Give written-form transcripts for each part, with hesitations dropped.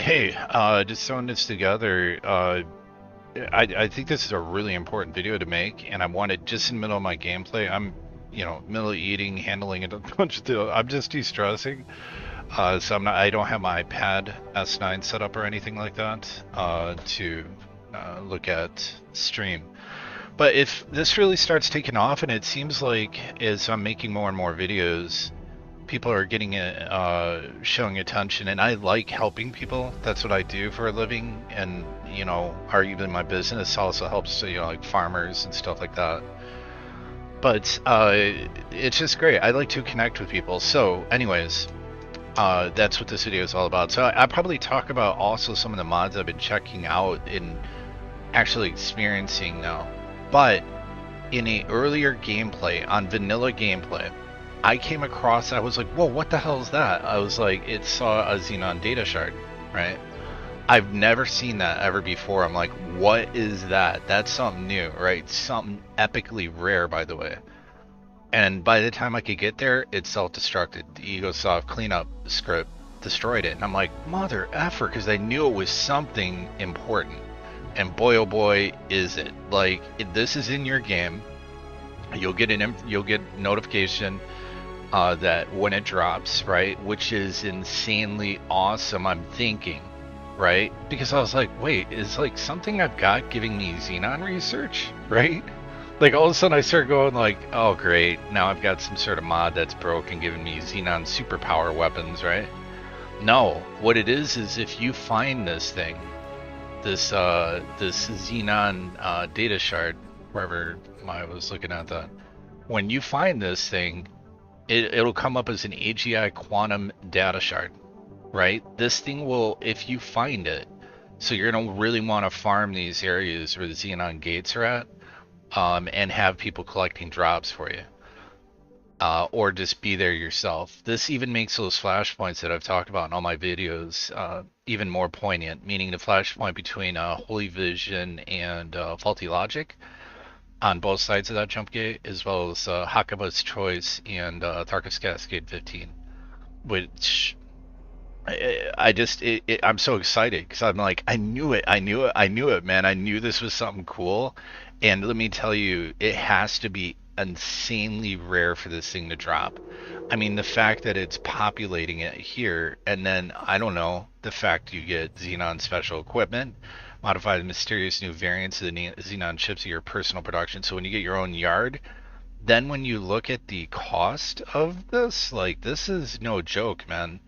Hey, just throwing this together. I think this is a really important video to make, and I wanted just in the middle of my gameplay. Middle of eating, handling a bunch of stuff. I'm just de-stressing. So I don't have my iPad S9 set up or anything like that to look at stream. But if this really starts taking off, and it seems like as I'm making more and more videos, people are getting showing attention, and I like helping people. That's what I do for a living, and arguably my business also helps like farmers and stuff like that. But it's just great. I like to connect with people. So anyways, that's what this video is all about. So I probably talk about also some of the mods I've been checking out and actually experiencing now. But in a earlier gameplay, on vanilla gameplay, I came across, I was like, whoa, what the hell is that? I was like, it saw a Xenon data shard, right? I've never seen that ever before. I'm like, what is that? That's something new, right? Something epically rare, by the way. And by the time I could get there, it self-destructed. The Egosoft cleanup script destroyed it. And I'm like, mother effer, because I knew it was something important. And boy, oh boy, is it. Like, this is in your game. You'll get notification that when it drops, right? Which is insanely awesome, I'm thinking, right? Because I was like, wait, is like something I've got giving me Xenon research, right? Like all of a sudden I start going like, oh great, now I've got some sort of mod that's broken giving me Xenon superpower weapons, right? No, what it is if you find this thing, this Xenon data shard, wherever I was looking at that, when you find this thing, it'll come up as an AGI quantum data shard, right? This thing will, if you find it, so you're gonna really want to farm these areas where the Xenon gates are at, and have people collecting drops for you, or just be there yourself. This even makes those flashpoints that I've talked about in all my videos even more poignant, meaning the flashpoint between Holy Vision and Faulty Logic on both sides of that jump gate, as well as Hakaba's Choice and Tarkus Cascade 15, which I'm so excited because I'm like, I knew it, man. I knew this was something cool, and let me tell you, it has to be insanely rare for this thing to drop. I mean, the fact that it's populating it here, and then I don't know, the fact you get Xenon special equipment, modify the mysterious new variants of the Xenon chips of your personal production. So when you get your own yard, then when you look at the cost of this, like this is no joke, man.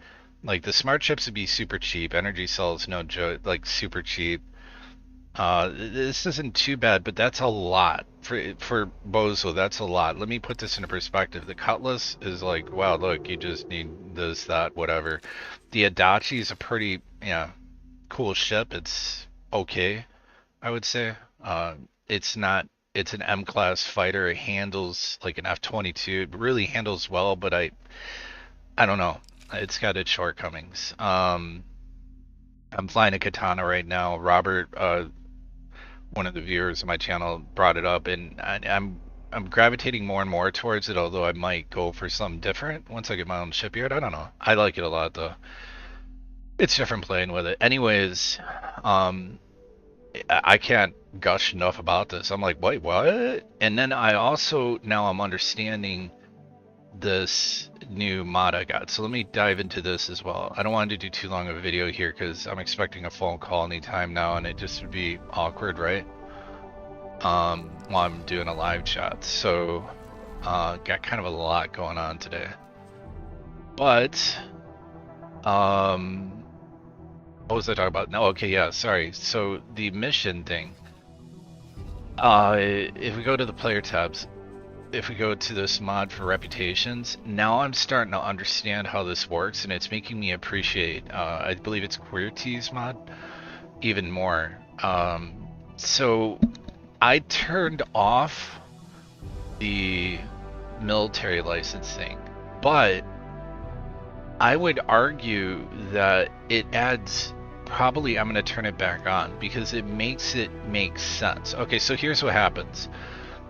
Like the smart chips would be super cheap. Energy cells, no joke, like super cheap. This isn't too bad, but that's a lot for Bozo. That's a lot. Let me put this into perspective. The Cutlass is like, wow, look, you just need this, that, whatever. The Adachi is a pretty, yeah, cool ship. It's okay, I would say. It's not. It's an M-class fighter. It handles like an F-22. It really handles well, but I don't know. It's got its shortcomings. I'm flying a Katana right now. Robert, one of the viewers of my channel, brought it up, and I'm gravitating more and more towards it. Although I might go for something different once I get my own shipyard. I don't know. I like it a lot though. It's different playing with it. Anyways, I can't gush enough about this. I'm like, wait, what? And then I also now I'm understanding this new mod I got. So let me dive into this as well. I don't want to do too long of a video here because I'm expecting a phone call anytime now, and it just would be awkward, right? While I'm doing a live chat. So got kind of a lot going on today. But what was I talking about? No, okay, yeah, sorry. So the mission thing. If we go to the player tabs, if we go to this mod for reputations, now I'm starting to understand how this works, and it's making me appreciate, I believe it's QueerTees mod, even more. So I turned off the military licensing, but I would argue that it adds, probably I'm going to turn it back on because it makes it make sense. Okay, so here's what happens.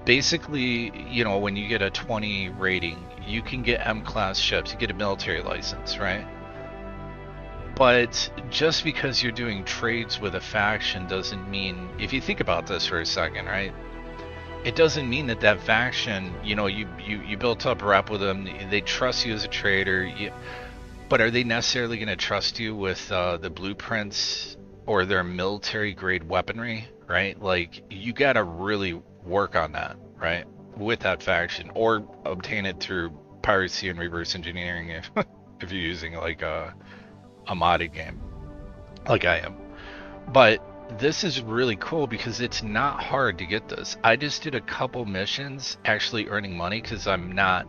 Basically, you know, when you get a 20 rating, you can get M-class ships, you get a military license, right? But just because you're doing trades with a faction doesn't mean, if you think about this for a second, right? It doesn't mean that that faction, you built up a rep with them, they trust you as a trader, but are they necessarily going to trust you with the blueprints or their military grade weaponry, right? Like, you got to really work on that, right? With that faction, or obtain it through piracy and reverse engineering if, if you're using like a modded game, like I am. But this is really cool because it's not hard to get this. I just did a couple missions actually earning money because I'm at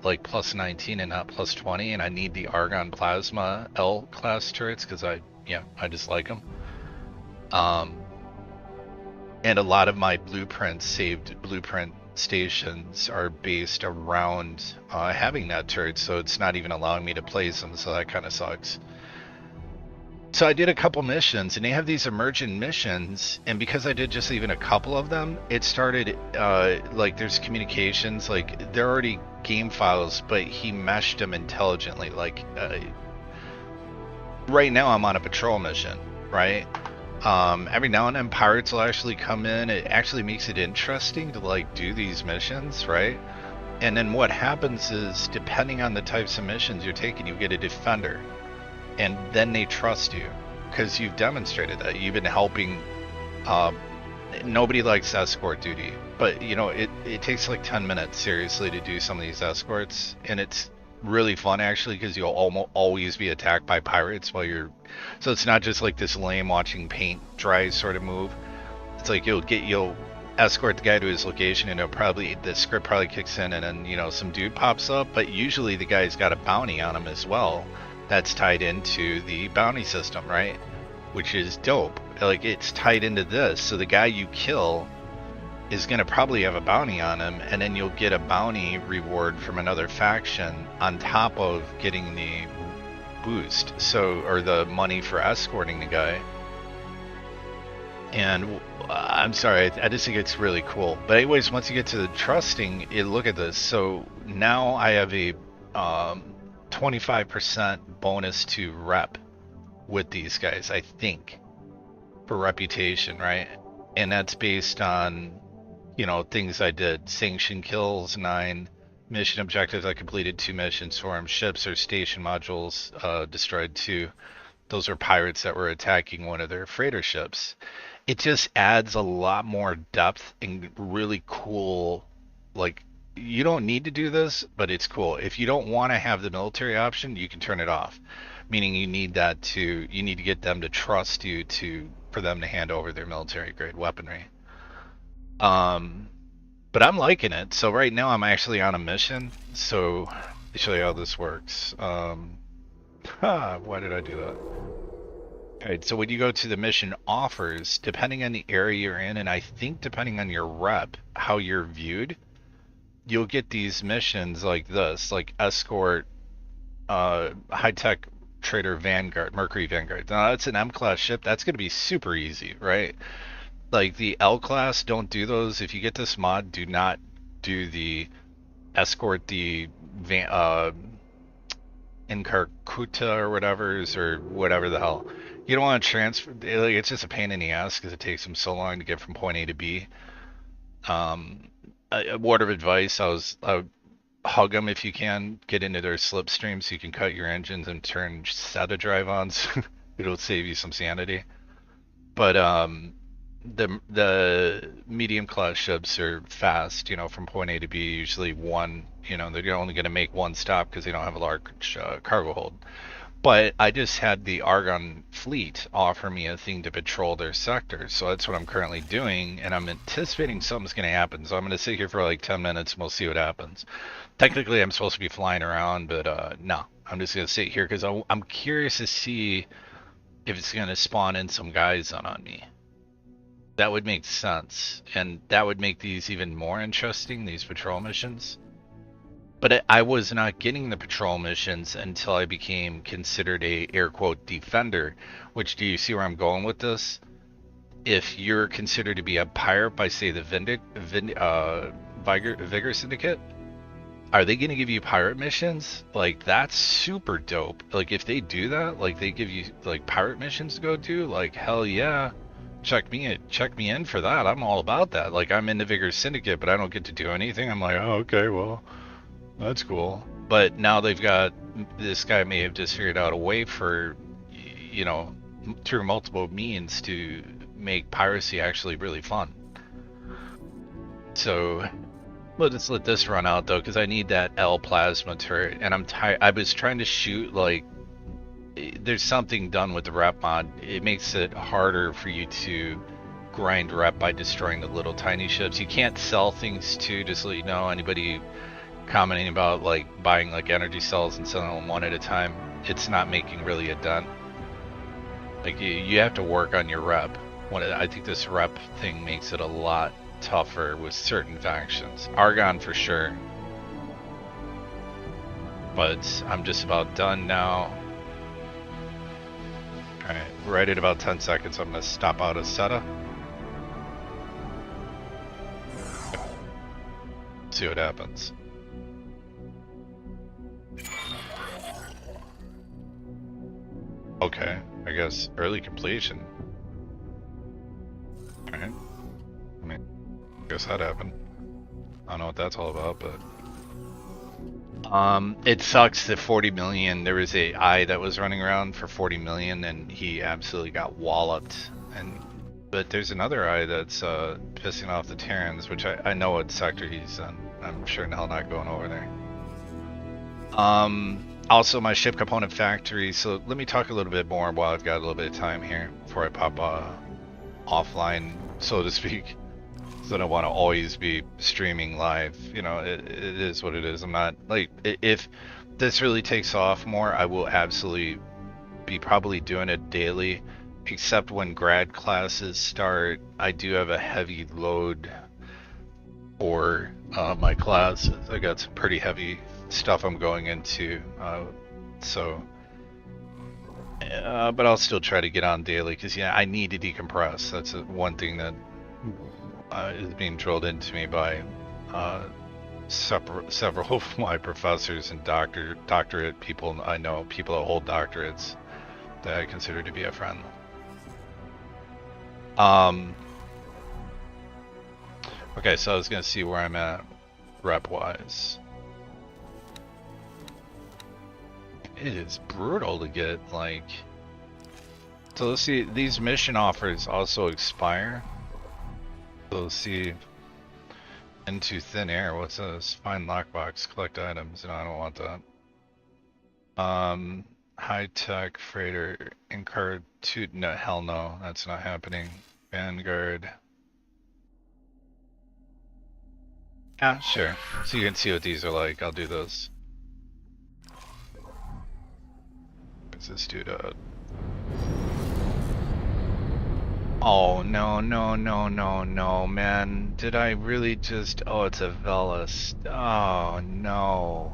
like plus 19 and not plus 20, and I need the Argon Plasma L class turrets because I just like them. And a lot of my saved blueprint stations are based around having that turret, so it's not even allowing me to place them, so that kind of sucks. So I did a couple missions, and they have these emergent missions, and because I did just even a couple of them, it started, like, there's communications, like, they're already game files, but he meshed them intelligently, like, right now I'm on a patrol mission, right? Every now and then pirates will actually come in. It actually makes it interesting to like do these missions, right? And then what happens is, depending on the types of missions you're taking, you get a defender, and then they trust you because you've demonstrated that you've been helping. Nobody likes escort duty, but it takes like 10 minutes seriously to do some of these escorts, and it's really fun actually because you'll almost always be attacked by pirates so it's not just like this lame watching paint dry sort of move. It's like you'll escort the guy to his location, and the script probably kicks in, and then some dude pops up, but usually the guy's got a bounty on him as well that's tied into the bounty system, right? Which is dope. Like, it's tied into this, so the guy you kill is going to probably have a bounty on him, and then you'll get a bounty reward from another faction on top of getting the boost, or the money for escorting the guy. And I'm sorry, I just think it's really cool. But anyways, once you get to the trusting, look at this. So now I have a 25% bonus to rep with these guys, I think, for reputation, right? And that's based on things I did. Sanction kills 9, mission objectives I completed 2 missions for them, ships or station modules destroyed 2. Those are pirates that were attacking one of their freighter ships. It just adds a lot more depth and really cool. Like, you don't need to do this, but it's cool. If you don't want to have the military option, you can turn it off, meaning you need to get them to trust you for them to hand over their military grade weaponry. But I'm liking it. So right now I'm actually on a mission. So let me show you how this works. Why did I do that? Alright, so when you go to the mission offers, depending on the area you're in, and I think depending on your rep, how you're viewed, you'll get these missions like this, like escort, high-tech trader Vanguard, Mercury Vanguard. Now that's an M-class ship. That's going to be super easy, right? Like, the L class, don't do those. If you get this mod, do not do the escort the Incarcuta or whatever the hell. You don't want to transfer. It's just a pain in the ass because it takes them so long to get from point A to B. A word of advice: I would hug them if you can. Get into their slipstream so you can cut your engines and turn SATA drive on. So it'll save you some sanity. But the medium class ships are fast, from point A to B, usually one, they're only going to make one stop because they don't have a large cargo hold. But I just had the Argon fleet offer me a thing to patrol their sector, so that's what I'm currently doing, and I'm anticipating something's going to happen, so I'm going to sit here for like 10 minutes and we'll see what happens. Technically I'm supposed to be flying around, but no, I'm just going to sit here because I'm curious to see if it's going to spawn in some guys on me. That would make sense, and that would make these even more interesting, these patrol missions. But I was not getting the patrol missions until I became considered a air quote defender, which, do you see where I'm going with this? If you're considered to be a pirate by, say, the Vigor Syndicate, Are they gonna give you pirate missions? Like that's super dope. Like if they do that, like they give you like pirate missions to go do, like hell yeah. Check me in for that. I'm all about that. Like I'm in the Vigor Syndicate, but I don't get to do anything. I'm like, oh okay, well, that's cool. But now they've got this guy may have just figured out a way for, you know, through multiple means to make piracy actually really fun. So let's let this run out though, because I need that L plasma turret, and I'm tired. I was trying to shoot like there's something done with the rep mod. It makes it harder for you to grind rep by destroying the little tiny ships. You can't sell things too, just to let you know. Anybody commenting about like buying like energy cells and selling them one at a time, it's not making really a dent. Like you have to work on your rep. I think this rep thing makes it a lot tougher with certain factions. Argon for sure. But I'm just about done now. Alright, right at about 10 seconds I'm going to stop out of Seta. See what happens. Okay, I guess early completion. Alright. I mean, I guess that happened. I don't know what that's all about, but... it sucks that 40 million, there was a eye that was running around for 40 million and he absolutely got walloped. But there's another eye that's pissing off the Terrans, which I know what sector he's on. I'm sure in hell not going over there. Also my ship component factory, so let me talk a little bit more while I've got a little bit of time here before I pop offline, so to speak. So I don't want to always be streaming live. You know, it is what it is. I'm not like, if this really takes off more, I will absolutely be probably doing it daily, except when grad classes start. I do have a heavy load for my classes. I got some pretty heavy stuff I'm going into, but I'll still try to get on daily because yeah, I need to decompress. That's one thing that is being drilled into me by several of my professors and doctorate people. I know people that hold doctorates that I consider to be a friend. Okay, so I was gonna see where I'm at rep wise. It is brutal to get like. So let's see, these mission offers also expire. So let's see. Into thin air. What's this? Find lockbox, collect items. No, I don't want that. High tech freighter, in-card 2. No, hell no, that's not happening. Vanguard. Yeah, sure. So you can see what these are like. I'll do those. What's this dude out? Oh, no, no, no, no, no, man. Did I really just... Oh, it's a Velas. Oh, no.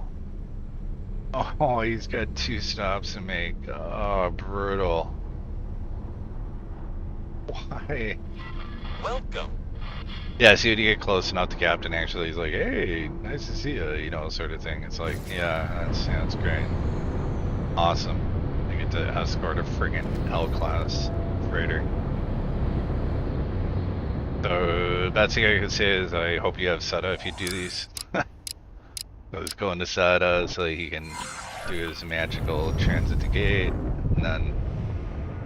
Oh, he's got 2 stops to make. Oh, brutal. Why? Welcome. Yeah, see, when you get close enough, the captain actually is like, hey, nice to see you, you know, sort of thing. It's like, yeah, that's great. Awesome. I get to escort a friggin' L-class freighter. So, best thing I can say is I hope you have Seta if you do these. Let's go into Seta so he can do his magical transit to gate. And then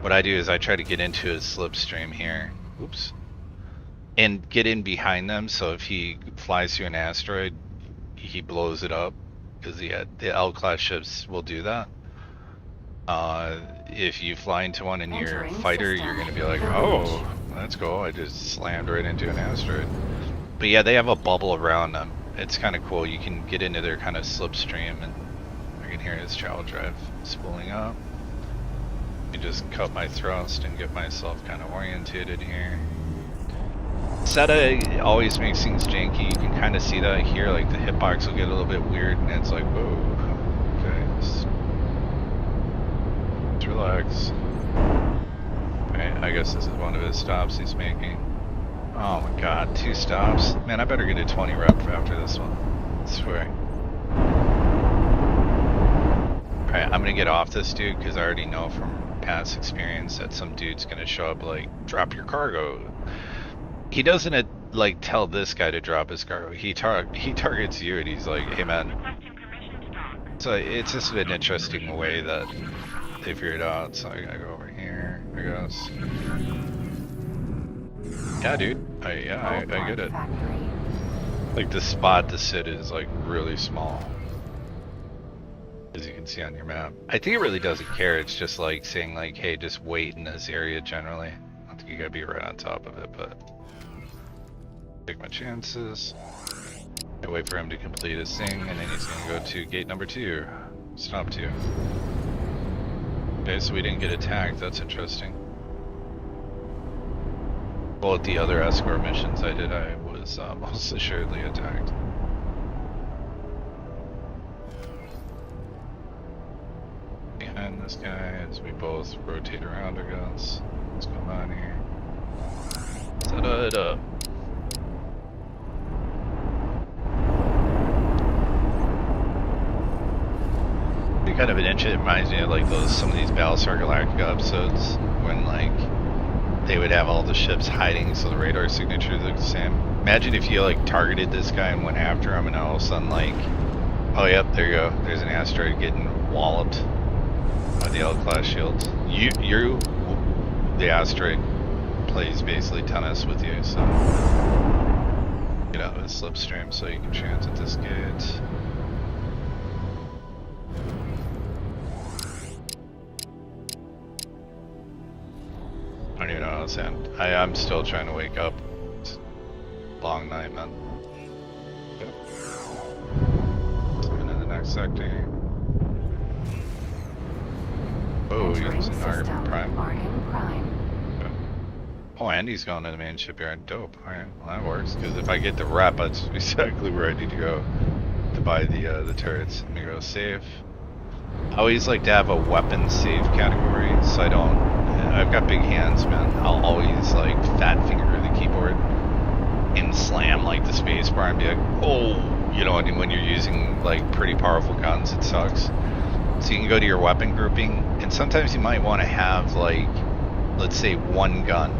what I do is I try to get into his slipstream here. Oops. And get in behind them, so if he flies through an asteroid, he blows it up. Because the L-class ships will do that. If you fly into one and you're a fighter, you're going to be like, oh, that's cool, I just slammed right into an asteroid. But yeah, they have a bubble around them. It's kind of cool. You can get into their kind of slipstream, and I can hear his travel drive spooling up. I just cut my thrust and get myself kind of orientated here. Seta always makes things janky. You can kind of see that here, like the hitbox will get a little bit weird, and it's like, whoa, okay, just relax. Right, I guess this is one of his stops he's making. Oh my god, 2 stops? Man, I better get a 20 rep after this one. I swear. Alright, I'm gonna get off this dude because I already know from past experience that some dude's gonna show up like, drop your cargo. He doesn't like tell this guy to drop his cargo. He targets you and he's like, hey man. So it's just an interesting way that they figured out. So I gotta go over here, I guess. Yeah, dude. I get it. Like the spot to sit is like really small, as you can see on your map. I think it really doesn't care. It's just like saying like, hey, just wait in this area generally. I don't think you gotta be right on top of it, but take my chances. I wait for him to complete his thing, and then he's gonna go to gate number 2. Stop 2. Okay, so we didn't get attacked. That's interesting. Well, at the other escort missions I did, I was most assuredly attacked. Behind this guy as we both rotate around, I guess. What's going on here? Set it up. Be kind of an inch. It reminds me of like some of these Battlestar Galactica episodes when like they would have all the ships hiding so the radar signature looked the same. Imagine if you like targeted this guy and went after him and all of a sudden like, oh yep, there you go. There's an asteroid getting walloped by the L-class shields. The asteroid plays basically tennis with you, so get out of the slipstream so you can transit this gate. I don't even know how to sound. I'm still trying to wake up. It's a long night, man. Yep. Into the next sector. Oh, he's in Arkham Prime. Okay. Oh, Andy's going to the main shipyard. Dope. Alright, well that works. Because if I get the rep, that's exactly where I need to go to buy the turrets. Let me go save. I always like to have a weapon save category, so I don't. I've got big hands, man. I'll always like fat finger the keyboard and slam like the space bar and be like, oh, you know, and when you're using like pretty powerful guns, it sucks. So you can go to your weapon grouping, and sometimes you might want to have like, let's say one gun.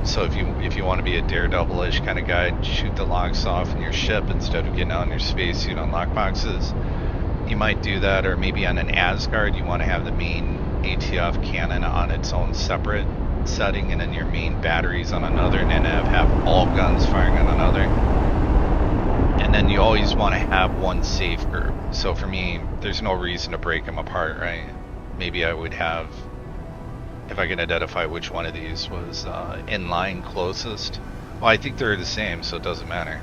So if you want to be a daredevil-ish kind of guy, shoot the locks off in your ship instead of getting out in your spacesuit on lockboxes. You might do that, or maybe on an Asgard you want to have the main ATF cannon on its own separate setting, and then your main batteries on another, and then have all guns firing on another. And then you always want to have one safe group. So for me, there's no reason to break them apart, right? Maybe I would have, if I can identify which one of these was in line closest. Well, I think they're the same, so it doesn't matter.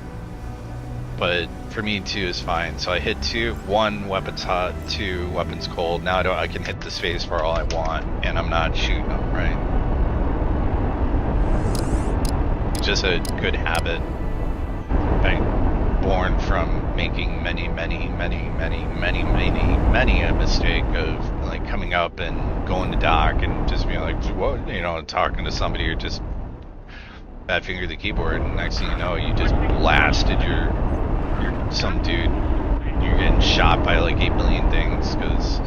But for me, 2 is fine. So I hit 2, 1 weapons hot, 2 weapons cold. Now I can hit the space bar all I want, and I'm not shooting them, right? It's just a good habit. Right? Born from making many a mistake of like coming up and going to dock and just being like, what, you know, talking to somebody or just bad finger the keyboard, and next thing you know, you just blasted your some dude. You're getting shot by like 8 million things because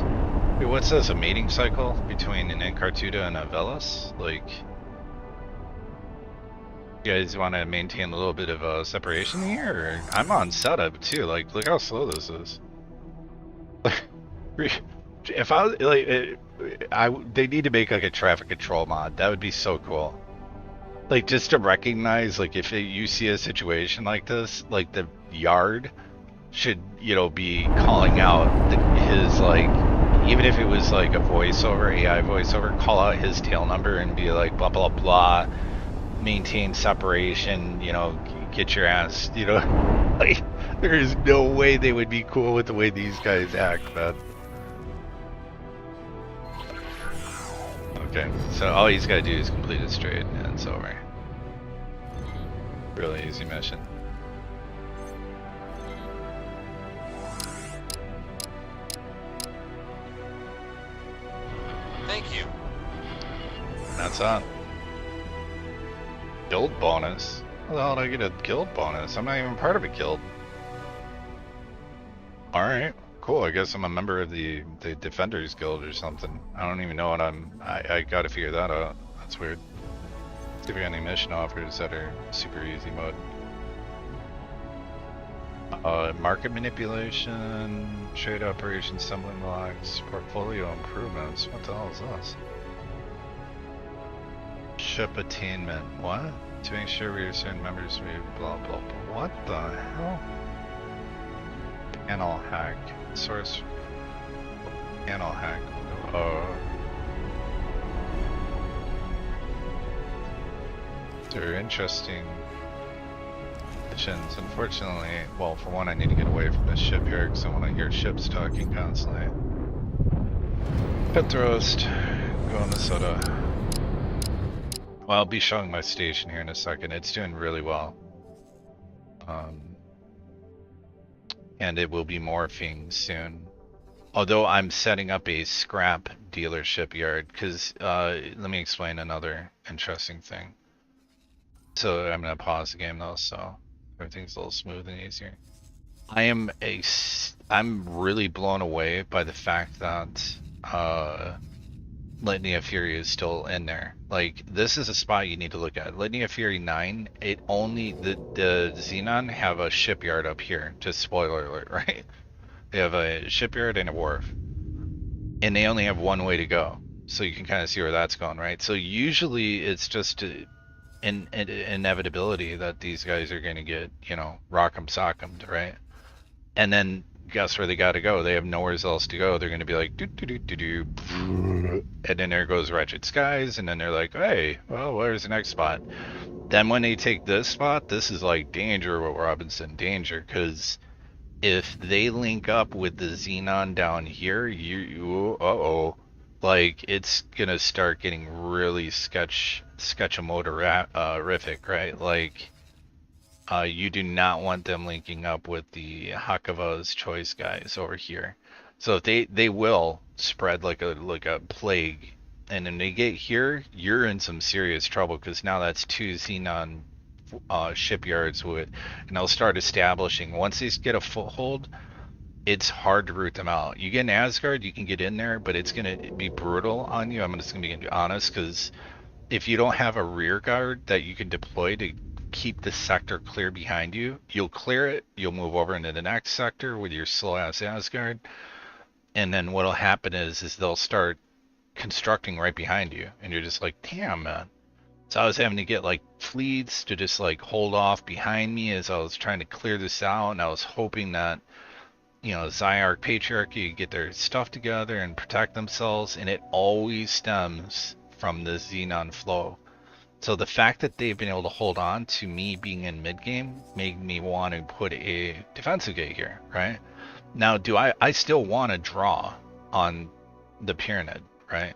what's this, a mating cycle between an Encartuda and a Velas? Like, you guys want to maintain a little bit of a separation here? Or, I'm on setup too. Like, look how slow this is. If I like, they need to make like a traffic control mod. That would be so cool. Like, just to recognize, like, if you see a situation like this, like the yard should, you know, be calling out his like, even if it was like a voiceover, AI voiceover, call out his tail number and be like, blah blah blah. Maintain separation, you know, get your ass, you know, like, there is no way they would be cool with the way these guys act, man. Okay, so all he's got to do is complete it straight and it's over. Really easy mission. Thank you. That's on. Guild bonus? How the hell did I get a guild bonus? I'm not even part of a guild. Alright. Cool. I guess I'm a member of the Defenders Guild or something. I don't even know what I gotta figure that out. That's weird. See if we got any mission offers that are super easy mode. Market manipulation, trade operations, stumbling blocks, portfolio improvements. What the hell is this? Ship attainment. What? To make sure we are certain members, we blah blah blah. What the hell? Panel hack. Source. Panel hack. They're interesting missions. Unfortunately, well, for one, I need to get away from this ship here because I want to hear ships talking constantly. Petros, go on the soda. Well, I'll be showing my station here in a second. It's doing really well. And it will be morphing soon. Although I'm setting up a scrap dealership yard, because let me explain another interesting thing. So I'm gonna pause the game though, so everything's a little smooth and easier. I'm really blown away by the fact that Litany of Fury is still in there. Like, this is a spot you need to look at. Litany of Fury 9, it only, the Xenon have a shipyard up here. Just spoiler alert, right? They have a shipyard and a wharf. And they only have one way to go. So you can kind of see where that's going, right? So usually it's just an inevitability that these guys are going to get, you know, rock'em sock'emed, right? And then guess where they got to go? They have nowhere else to go. They're going to be like, do, and then there goes Wretched Skies, and then they're like, hey, well, where's the next spot? Then when they take this spot, this is like danger, what Robinson, danger, because if they link up with the Xenon down here, like, it's gonna start getting really sketchamotorific, right? Like, you do not want them linking up with the Hakava's Choice guys over here. So if they will spread like a plague, and when they get here, you're in some serious trouble because now that's two Xenon shipyards with, and they'll start establishing. Once these get a foothold, it's hard to root them out. You get an Asgard, you can get in there, but it's gonna be brutal on you. I'm just gonna be honest, because if you don't have a rear guard that you can deploy to keep the sector clear behind you, you'll clear it, you'll move over into the next sector with your slow ass Asgard, and then what'll happen is they'll start constructing right behind you, and you're just like, damn, man. So I was having to get like fleets to just like hold off behind me as I was trying to clear this out, and I was hoping that, you know, Zyarch Patriarchy get their stuff together and protect themselves, and it always stems from the Xenon flow. So the fact that they've been able to hold on to me being in mid game made me want to put a defensive gate here, right? Now, I still want to draw on the Pyramid, right?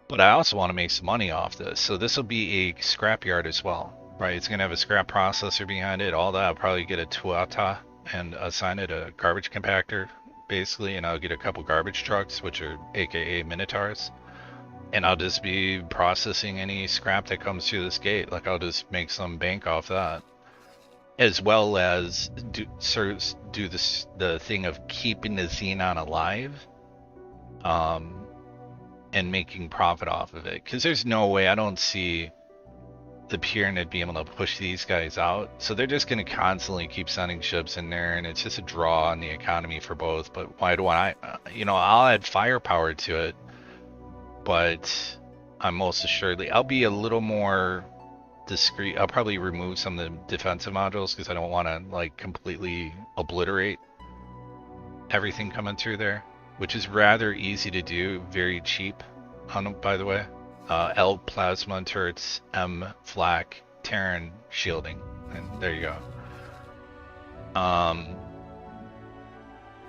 But I also want to make some money off this. So this will be a scrapyard as well, right? It's going to have a scrap processor behind it, all that. I'll probably get a Tuata and assign it a garbage compactor, basically, and I'll get a couple garbage trucks, which are AKA Minotaurs. And I'll just be processing any scrap that comes through this gate. Like, I'll just make some bank off that. As well as do the thing of keeping the Xenon alive. And making profit off of it. Because there's no way, I don't see the Pyramid being able to push these guys out. So they're just going to constantly keep sending ships in there, and it's just a draw on the economy for both. But why do I, you know, I'll add firepower to it. But I'm most assuredly, I'll be a little more discreet. I'll probably remove some of the defensive modules because I don't want to like completely obliterate everything coming through there, which is rather easy to do, very cheap on, by the way. L plasma turrets, M flak, Terran shielding, and there you go.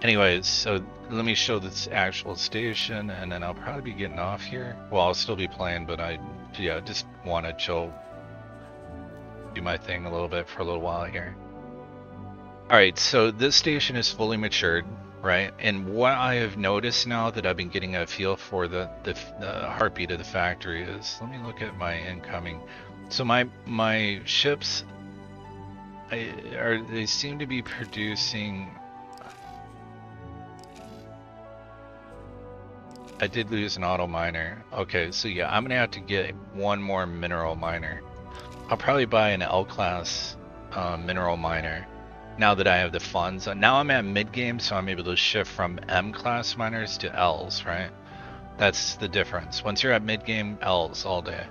Anyways, so let me show this actual station, and then I'll probably be getting off here. Well, I'll still be playing, but yeah, just want to chill, do my thing a little bit for a little while here. Alright, so this station is fully matured, right? And what I have noticed now that I've been getting a feel for the heartbeat of the factory is, let me look at my incoming. So my ships, they seem to be producing I did lose an auto miner. Okay, so yeah, I'm gonna have to get one more mineral miner. I'll probably buy an L class mineral miner now that I have the funds. Now I'm at mid game, so I'm able to shift from M class miners to L's, right? That's the difference. Once you're at mid game, L's all day.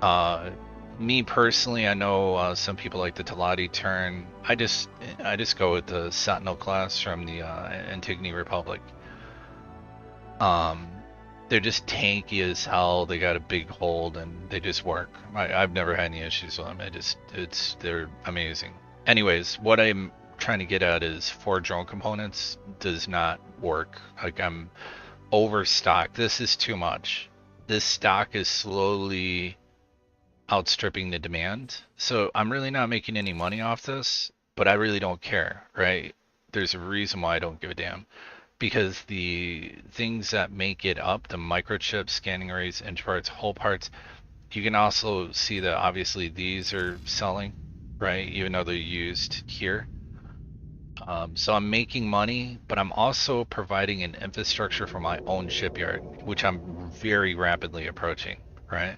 Uh, Me personally, I know some people like the Talati turn. I just go with the Sentinel class from the Antigone Republic. Um, they're just tanky as hell. They got a big hold and they just work. I've never had any issues with them. They're amazing. Anyways, what I'm trying to get at is 4 drone components does not work. Like I'm overstocked. This is too much. This stock is slowly outstripping the demand. So I'm really not making any money off this, but I really don't care, right? There's a reason why I don't give a damn. Because the things that make it up, the microchips, scanning arrays, inch parts, whole parts, you can also see that obviously these are selling, right? Even though they're used here. So I'm making money, but I'm also providing an infrastructure for my own shipyard, which I'm very rapidly approaching, right?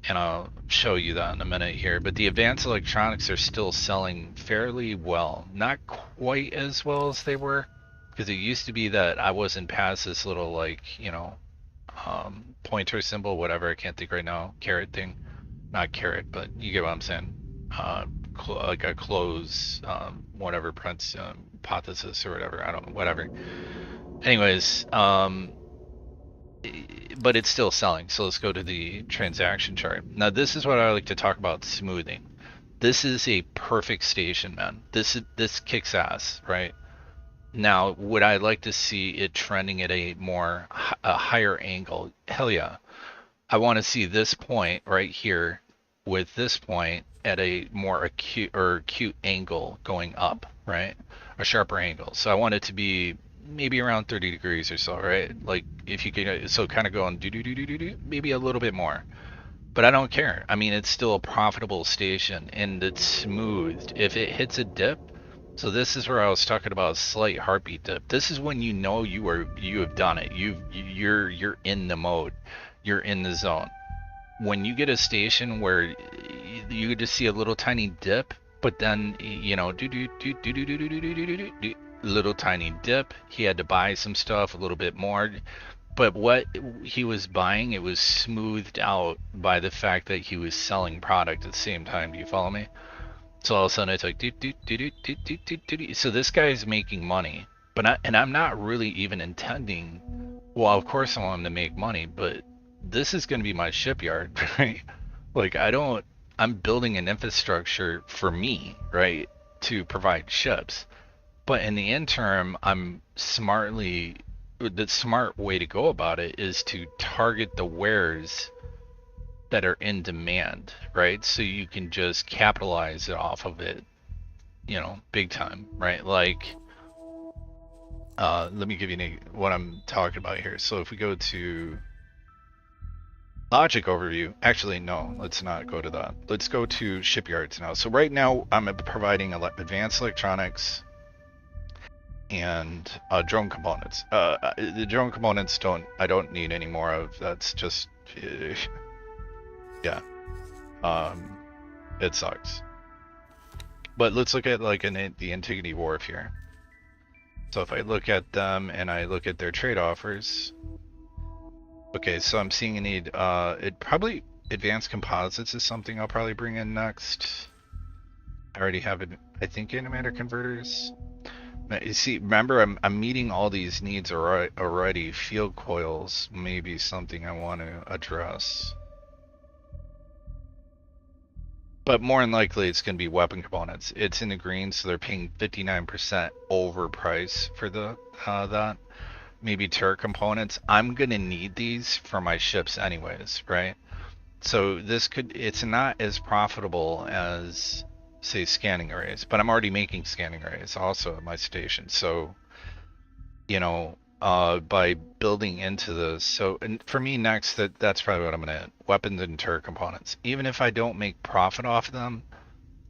And I'll show you that in a minute here. But the advanced electronics are still selling fairly well. Not quite as well as they were, because it used to be that I wasn't past this little, like, pointer symbol, whatever, I can't think right now, caret thing. Not caret, but you get what I'm saying. Like a close, whatever, hypothesis or whatever, I don't know, whatever. Anyways, but it's still selling. So let's go to the transaction chart. Now this is what I like to talk about smoothing. This is a perfect station, man. This kicks ass, right? Now, would I like to see it trending at a higher angle? Hell yeah. I want to see this point right here with this point at a more acute angle going up, right? A sharper angle. So I want it to be maybe around 30 degrees or so, right? Like if you could, so kind of going do do do do do do, maybe a little bit more. But I don't care. I mean, it's still a profitable station and it's smoothed. If it hits a dip, so this is where I was talking about a slight heartbeat dip. This is when you know you have done it. You're in the mode. You're in the zone. When you get a station where you just see a little tiny dip, but then do do do do do do do do do do do, little tiny dip. He had to buy some stuff a little bit more, but what he was buying, it was smoothed out by the fact that he was selling product at the same time. Do you follow me? So all of a sudden it's like do do do do do do do do. So this guy is making money, and I'm not really even intending. Well, of course I want him to make money, but this is going to be my shipyard, right? Like I'm building an infrastructure for me, right, to provide ships. But in the interim, the smart way to go about it is to target the wares that are in demand, right? So you can just capitalize off of it, big time, right? Like, let me give you what I'm talking about here. So if we go to Logic overview, actually, no, let's not go to that. Let's go to shipyards now. So right now I'm providing advanced electronics and drone components. The drone components I don't need any more of. That's just, yeah, it sucks. But let's look at like the Antigone Wharf here. So if I look at them and I look at their trade offers, okay, so I'm seeing a need. It probably advanced composites is something I'll probably bring in next. I already have it. I think animator converters. You see, remember, I'm meeting all these needs already. Field coils may be something I want to address. But more than likely, it's going to be weapon components. It's in the green, so they're paying 59% overprice for that. Maybe turret components. I'm going to need these for my ships anyways, right? So it's not as profitable as, say, scanning arrays, but I'm already making scanning arrays also at my station. So, by building into this, so, and for me next, that's probably what I'm gonna weapons and turret components. Even if I don't make profit off of them,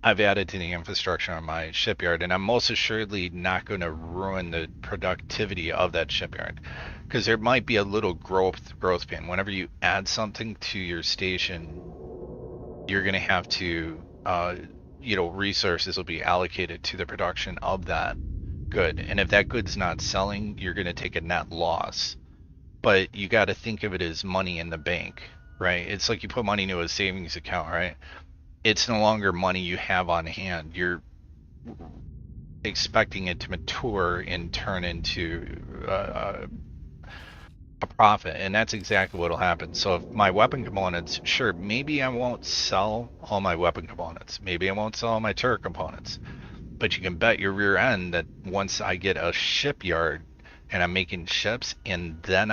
I've added to the infrastructure on my shipyard, and I'm most assuredly not going to ruin the productivity of that shipyard, because there might be a little growth pain. Whenever you add something to your station, you're going to have to, resources will be allocated to the production of that good. And if that good's not selling, you're going to take a net loss. But you got to think of it as money in the bank, right? It's like you put money into a savings account, right? It's no longer money you have on hand. You're expecting it to mature and turn into a profit, and that's exactly what'll happen. So if my weapon components, sure, maybe I won't sell all my weapon components. Maybe I won't sell all my turret components. But you can bet your rear end that once I get a shipyard and I'm making ships, and then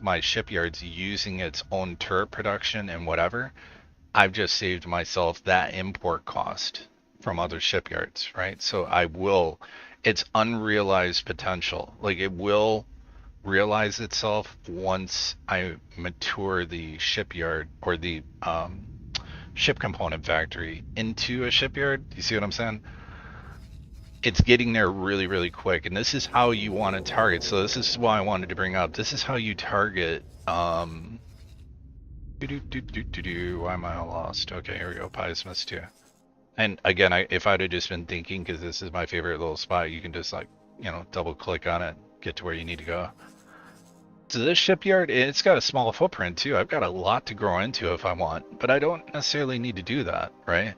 my shipyards using its own turret production and whatever, I've just saved myself that import cost from other shipyards, right? So it's unrealized potential. Like it will realize itself once I mature the shipyard or the ship component factory into a shipyard. You see what I'm saying? It's getting there really, really quick. And this is how you want to target. So this is why I wanted to bring up. This is how you target. Why am I all lost? Okay, here we go. Pietismus 2. And again, if I'd have just been thinking, because this is my favorite little spot, you can just double click on it, get to where you need to go. So this shipyard, it's got a small footprint too. I've got a lot to grow into if I want, but I don't necessarily need to do that, right?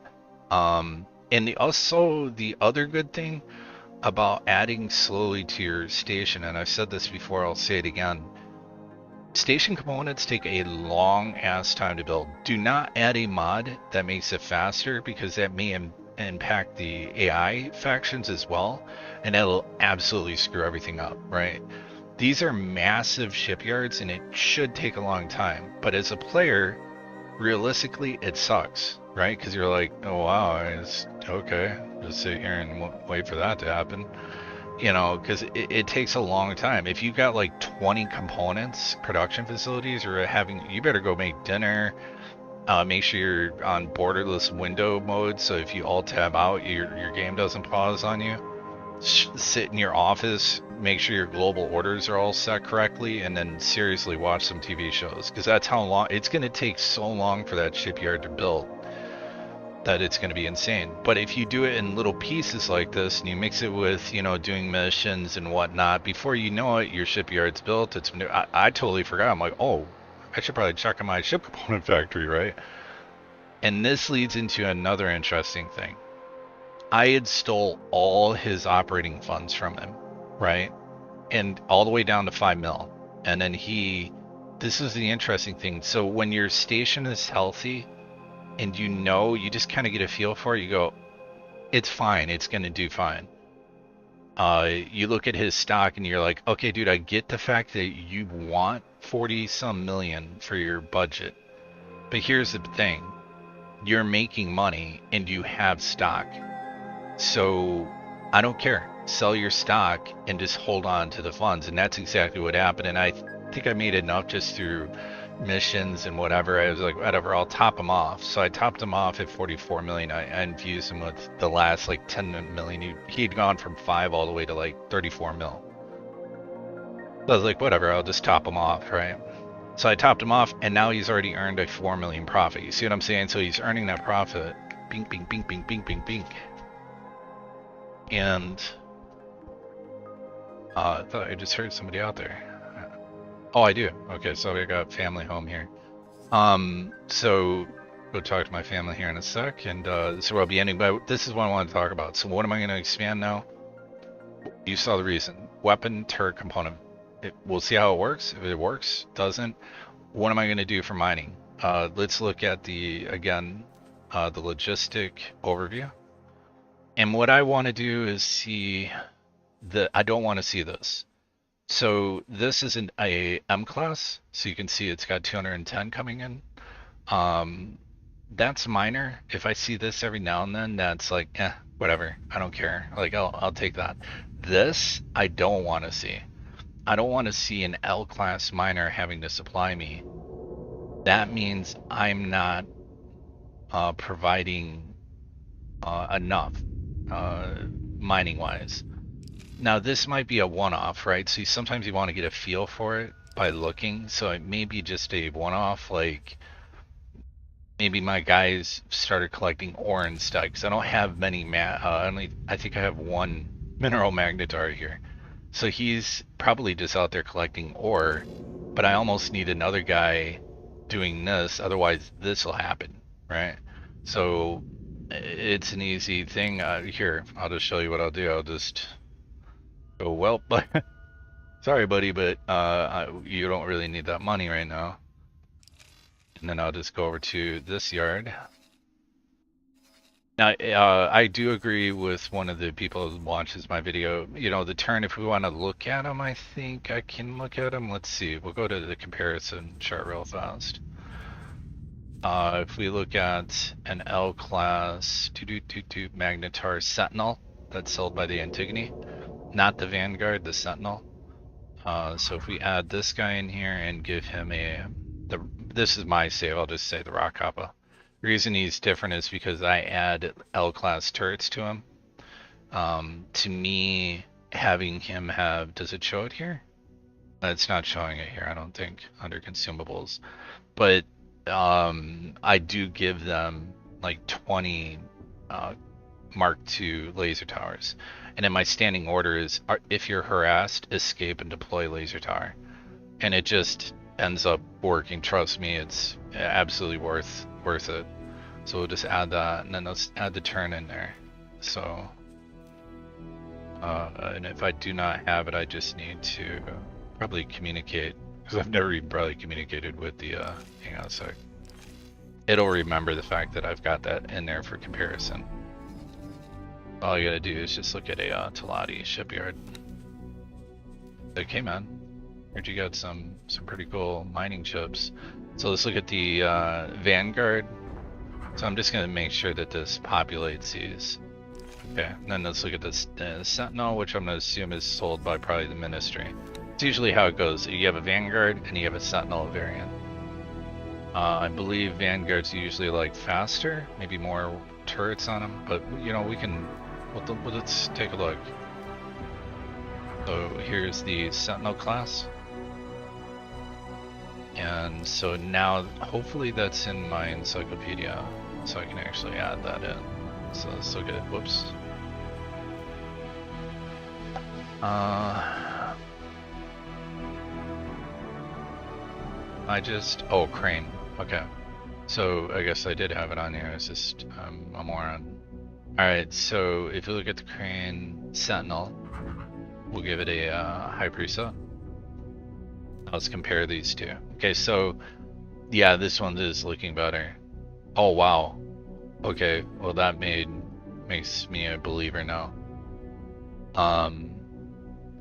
And also the other good thing about adding slowly to your station, and I've said this before, I'll say it again. Station components take a long ass time to build. Do not add a mod that makes it faster, because that may impact the AI factions as well, and that'll absolutely screw everything up, right? These are massive shipyards and it should take a long time, but as a player, realistically, it sucks, right? Because you're like, oh wow, it's okay, just sit here and wait for that to happen. Because it takes a long time. If you've got like 20 components, production facilities, or you better go make dinner. Make sure you're on borderless window mode, so if you alt tab out, your game doesn't pause on you. Sit in your office, make sure your global orders are all set correctly, and then seriously watch some TV shows, because that's how long it's going to take. So long for that shipyard to build that it's going to be insane. But if you do it in little pieces like this, and you mix it with doing missions and whatnot, before you know it, your shipyard's built. I totally forgot. I'm like, oh, I should probably check on my ship component factory, right? And this leads into another interesting thing. I had stole all his operating funds from him, right? And all the way down to 5 mil. And then this is the interesting thing. So when your station is healthy and you just kind of get a feel for it, you go, it's fine. It's going to do fine. You look at his stock and you're like, okay, dude, I get the fact that you want 40 some million for your budget. But here's the thing. You're making money and you have stock. So I don't care. Sell your stock and just hold on to the funds. And that's exactly what happened. And I think I made enough just through missions and whatever. I was like, whatever, I'll top them off. So I topped him off at 44 million. I infused him with the last like 10 million. He'd gone from 5 all the way to like 34 mil. So I was like, whatever, I'll just top him off, right? So I topped him off, and now he's already earned a 4 million profit. You see what I'm saying? So he's earning that profit. Bink, bink, bink, bink, bink, bink, bink. And I thought I just heard somebody out there. Oh, I do. Okay, so we got family home here. So go talk to my family here in a sec, and this is where I'll be ending. But this is what I want to talk about. So what am I going to expand now? You saw the reason. Weapon turret component. We'll see how it works. If it works, doesn't. What am I going to do for mining? Let's look at the logistic overview. And what I want to do is see I don't want to see this. So this is a M class. So you can see it's got 210 coming in. That's minor. If I see this every now and then, that's like, whatever. I don't care. Like, I'll take that. This, I don't want to see. I don't want to see an L class miner having to supply me. That means I'm not providing enough, mining wise. Now this might be a one-off, right? So sometimes you want to get a feel for it by looking. So it may be just a one-off, like maybe my guys started collecting ore instead, because I don't have many I think I have one mineral magnetar here. So he's probably just out there collecting ore, but I almost need another guy doing this, otherwise this will happen, right? So it's an easy thing. Here, I'll just show you what I'll do. I'll just go, well, sorry, buddy, but you don't really need that money right now. And then I'll just go over to this yard. Now, I do agree with one of the people who watches my video. You know, the turn, if we want to look at them, I think I can look at them. Let's see. We'll go to the comparison chart real fast. If we look at an L class Magnetar Sentinel that's sold by the Antigone, not the Vanguard, the Sentinel. So if we add this guy in here and give him this is my save, I'll just say the Rock Kappa. The reason he's different is because I add L-class turrets to him. To me, having him have, does it show it here? It's not showing it here, I don't think, under consumables. But I do give them like 20 Mark II laser towers. And in my standing order is, if you're harassed, escape and deploy laser tower. And it just ends up working. Trust me, it's absolutely worth it. So we'll just add that, and then let's add the turn in there. So, and if I do not have it, I just need to probably communicate, because I've never even probably communicated with the, hang on a sec. It'll remember the fact that I've got that in there for comparison. All you gotta do is just look at a Talati shipyard. Okay, man. Heard you got some pretty cool mining chips. So let's look at the Vanguard. So I'm just gonna make sure that this populates these. Okay, and then let's look at this Sentinel, which I'm gonna assume is sold by probably the Ministry. It's usually how it goes. You have a Vanguard and you have a Sentinel variant. I believe Vanguard's usually like faster, maybe more turrets on them, but you know, let's take a look. So here's the Sentinel class. And so now, hopefully that's in my encyclopedia, so I can actually add that in. So let's look at, whoops. Oh, crane, okay. So I guess I did have it on here, it's just, a moron. Alright, so if you look at the crane Sentinel, we'll give it a high preset. Let's compare these two. Okay, so yeah, this one is looking better. Oh wow. Okay, well that makes me a believer now.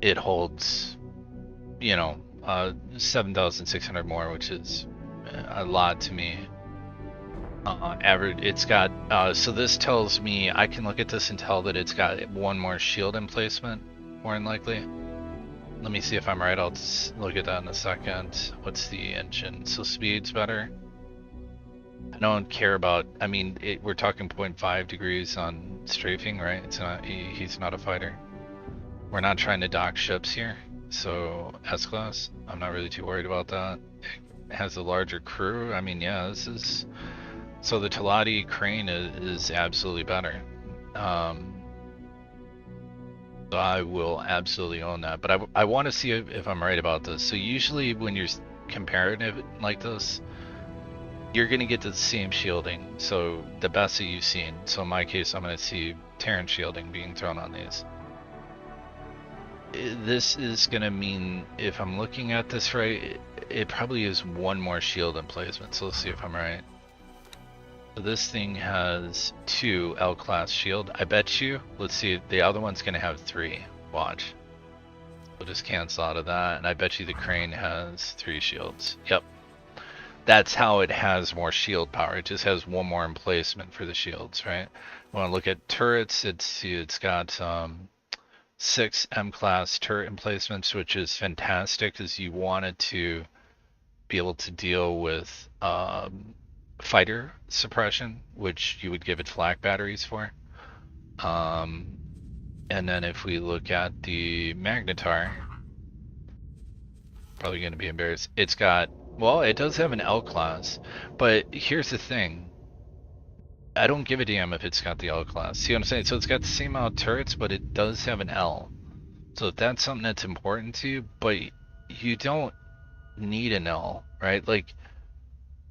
It holds, you know, 7,600 more, which is a lot to me. Average, it's got, so this tells me, I can look at this and tell that it's got one more shield emplacement, more than likely. Let me see if I'm right, I'll look at that in a second. What's the engine? So speed's better. I don't care about, I mean, we're talking 0.5 degrees on strafing, right? It's not, he's not a fighter. We're not trying to dock ships here, so S-Class, I'm not really too worried about that. It has a larger crew, I mean, yeah, this is, so the Talati crane is absolutely better. So I will absolutely own that, but I want to see if I'm right about this. So usually when you're comparing it like this, you're going to get the same shielding, so the best that you've seen. So in my case, I'm going to see Terran shielding being thrown on these. This is going to mean, if I'm looking at this right, it probably is one more shield emplacement, so let's see if I'm right. So this thing has 2 L-class shield. I bet you, let's see, the other one's going to have 3. Watch. We'll just cancel out of that, and I bet you the crane has 3 shields. Yep. That's how it has more shield power. It just has one more emplacement for the shields, right? Want to look at turrets, it's got 6 M-class turret emplacements, which is fantastic because you wanted to be able to deal with fighter suppression, which you would give it flak batteries for. And then if we look at the Magnetar, probably going to be embarrassed. It's got, well, it does have an L class, but here's the thing. I don't give a damn if it's got the L class. See what I'm saying? So it's got the same amount of turrets, but it does have an L. So if that's something that's important to you, but you don't need an L, right? Like,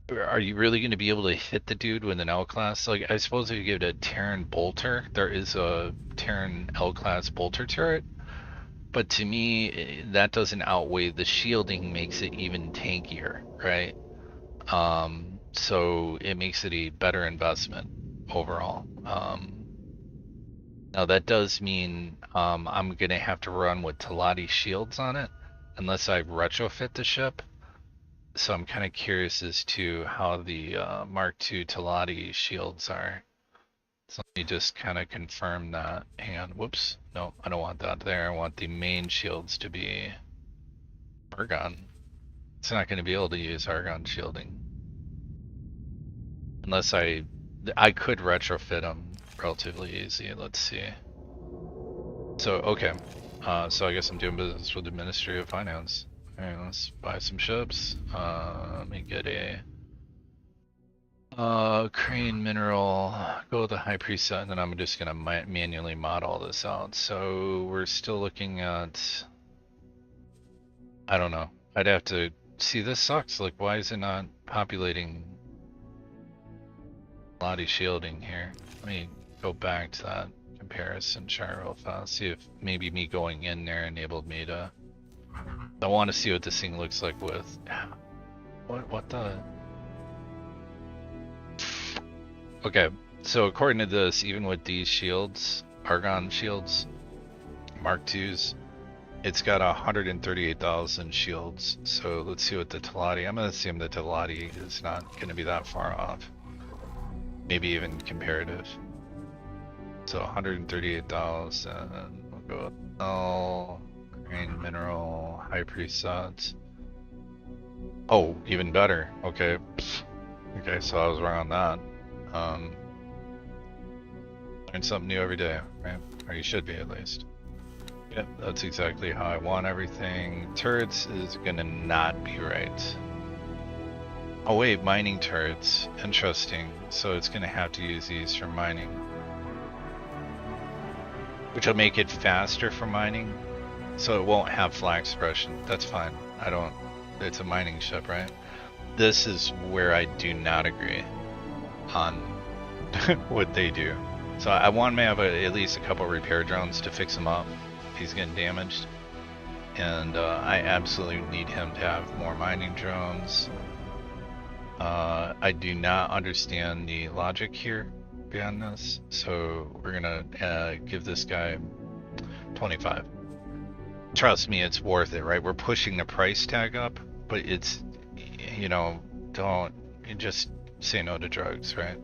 are you really going to be able to hit the dude with an L class? Like, I suppose if you give it a Terran Bolter, there is a Terran L class Bolter turret, but to me, that doesn't outweigh the shielding, makes it even tankier, right? So it makes it a better investment overall. Now that does mean I'm gonna have to run with Talati shields on it, unless I retrofit the ship. So I'm kind of curious as to how the Mark II Talati shields are. So let me just kind of confirm that. Hang on, whoops, no, I don't want that there. I want the main shields to be Argon. It's not going to be able to use Argon shielding unless I could retrofit them relatively easy. Let's see. So okay, so I guess I'm doing business with the Ministry of Finance. All right, let's buy some ships. Let me get a crane mineral. Go with the high preset, and then I'm just gonna manually mod all this out. So we're still looking at. I don't know. I'd have to see. This sucks. Like, why is it not populating Lottie shielding here? Let me go back to that comparison chart real fast. See if maybe me going in there enabled me to. I want to see what this thing looks like with. What the? Okay, so according to this, even with these shields, Argon shields, Mark IIs, it's got 138,000 shields. So let's see what the Talati. I'm gonna assume the Talati is not gonna be that far off. Maybe even comparative. So 138,000. We'll go with L, Green Mineral, High Presets. Oh, even better. Okay. Okay, so I was wrong on that. Learn something new every day, right? Or you should be at least. Yep, that's exactly how I want everything. Turrets is gonna not be right. Oh wait, mining turrets. Interesting. So it's gonna have to use these for mining. Which will make it faster for mining. So it won't have flag suppression. That's fine. I don't... It's a mining ship, right? This is where I do not agree on what they do. So I want him to have at least a couple repair drones to fix him up if he's getting damaged. And I absolutely need him to have more mining drones. I do not understand the logic here behind this, so we're gonna give this guy 25. Trust me, it's worth it, right? We're pushing the price tag up, but it's, you know, don't just say no to drugs, right?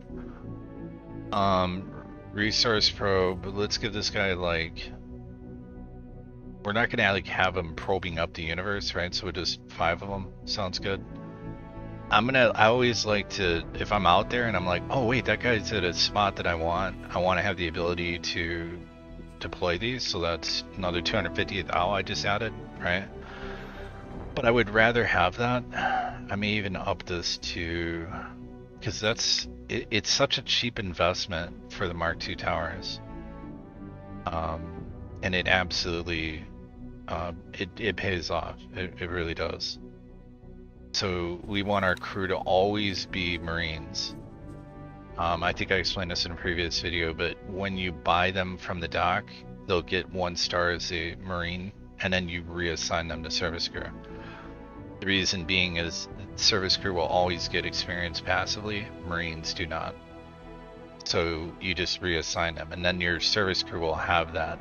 Resource probe. Let's give this guy like. We're not gonna like have him probing up the universe, right? So just 5 of them. Sounds good. I always like to, if I'm out there and I'm like, oh wait, that guy's at a spot that I want to have the ability to deploy these, so that's another 250 thou I just added, right? But I would rather have that. I may even up this to, because it's such a cheap investment for the Mark II towers. And it absolutely, it pays off. It really does. So we want our crew to always be Marines. I think I explained this in a previous video, but when you buy them from the dock, they'll get 1 star as a Marine, and then you reassign them to service crew. The reason being is service crew will always get experience passively, Marines do not. So you just reassign them, and then your service crew will have that,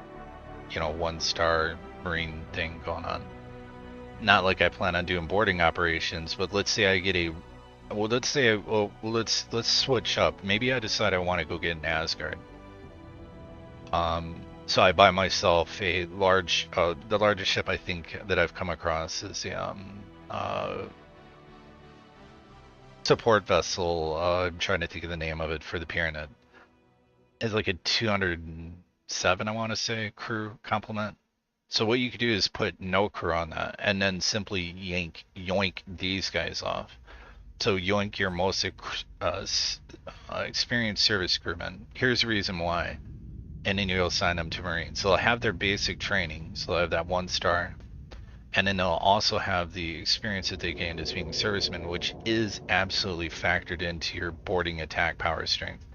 1 star Marine thing going on. Not like I plan on doing boarding operations, but let's say I get let's switch up. Maybe I decide I want to go get an Asgard. So I buy myself a large, the largest ship I think that I've come across is the support vessel. I'm trying to think of the name of it for the Pyramid. is like a 207, I want to say, crew complement. So what you could do is put no crew on that, and then simply yoink these guys off. So yoink your most experienced service crewmen. Here's the reason why, and then you'll assign them to Marines. So they'll have their basic training, so they'll have that 1 star, and then they'll also have the experience that they gained as being servicemen, which is absolutely factored into your boarding attack power strength.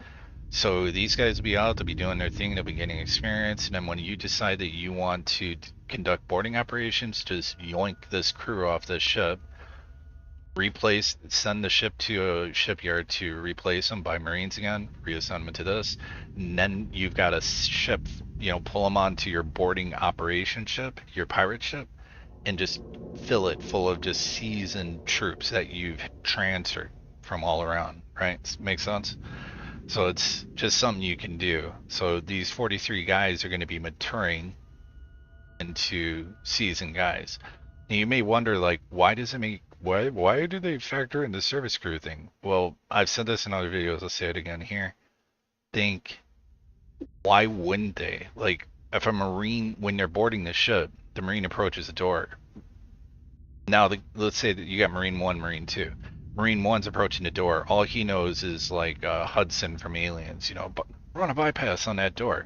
So these guys will be out, they'll be doing their thing, they'll be getting experience, and then when you decide that you want to conduct boarding operations, just yoink this crew off this ship, send the ship to a shipyard to replace them by Marines again, reassign them to this, and then you've got a ship, pull them onto your boarding operation ship, your pirate ship, and just fill it full of just seasoned troops that you've transferred from all around, right? Makes sense? So it's just something you can do. So these 43 guys are going to be maturing into seasoned guys. Now you may wonder, like, why do they factor in the service crew thing? Well, I've said this in other videos, I'll say it again here. Why wouldn't they? Like, if a Marine, when they're boarding the ship, the Marine approaches the door. Now, let's say that you got Marine 1, Marine 2. Marine 1's approaching the door. All he knows is like Hudson from Aliens, run a bypass on that door.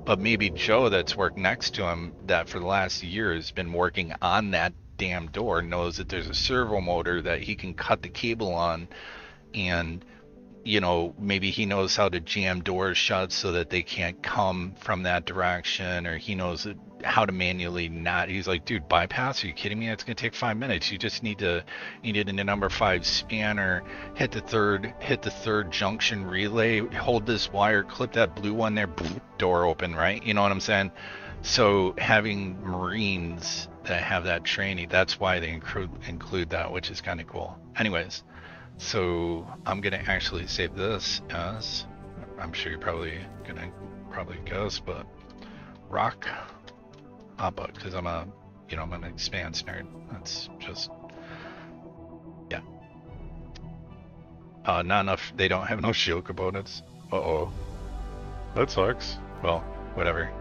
But maybe Joe that's worked next to him that for the last year has been working on that damn door knows that there's a servo motor that he can cut the cable on, and maybe he knows how to jam doors shut so that they can't come from that direction, or he knows how to manually not. He's like, dude, bypass? Are you kidding me? It's gonna take 5 minutes. You just need to in the number 5 spanner, hit the third junction relay, hold this wire, clip that blue one there, door open, right? You know what I'm saying? So having Marines that have that training, that's why they include that, which is kind of cool. Anyways. So I'm gonna actually save this as, I'm sure you're probably gonna guess, but rock Hoppa, because I'm an expanse nerd. That's just, yeah. Not enough. They don't have no shield components. Uh-oh, that sucks. Well, whatever.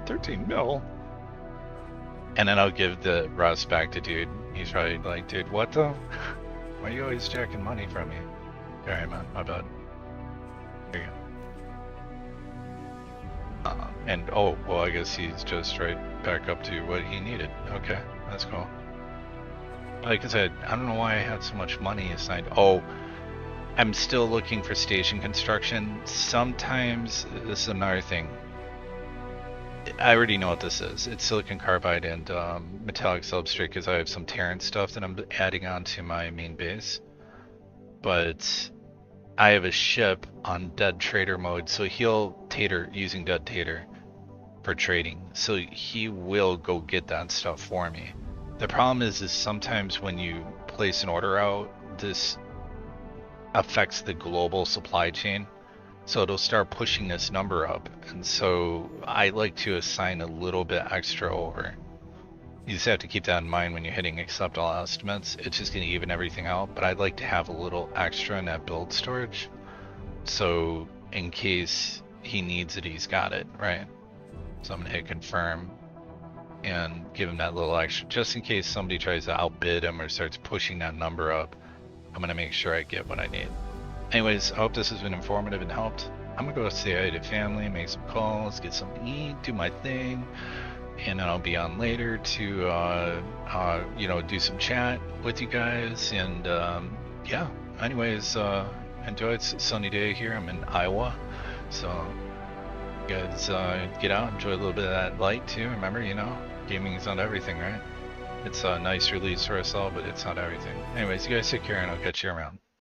13 mil. And then I'll give the rest back to dude. He's probably like, dude, what the? Why are you always jacking money from me? Alright, man, my bad. There you go. And, oh, well, I guess he's just right back up to what he needed. Okay, that's cool. Like I said, I don't know why I had so much money assigned. Oh, I'm still looking for station construction. Sometimes, this is another thing. I already know what this is. It's silicon carbide and metallic substrate because I have some Terran stuff that I'm adding on to my main base. But I have a ship on dead trader mode, so he'll tater using dead tater for trading. So he will go get that stuff for me. The problem is sometimes when you place an order out, this affects the global supply chain. So it'll start pushing this number up, and so I like to assign a little bit extra over. You just have to keep that in mind when you're hitting accept all estimates. It's just going to even everything out, but I'd like to have a little extra in that build storage, so in case he needs it, he's got it, right? So I'm going to hit confirm and give him that little extra, just in case somebody tries to outbid him or starts pushing that number up. I'm going to make sure I get what I need. Anyways, I hope this has been informative and helped. I'm gonna go say hi to family, make some calls, get something to eat, do my thing, and then I'll be on later to do some chat with you guys. And yeah, anyways, enjoy. It's a sunny day here. I'm in Iowa, so you guys get out, enjoy a little bit of that light too. Remember, gaming is not everything, right? It's a nice release for us all, but it's not everything. Anyways, you guys take care, and I'll catch you around.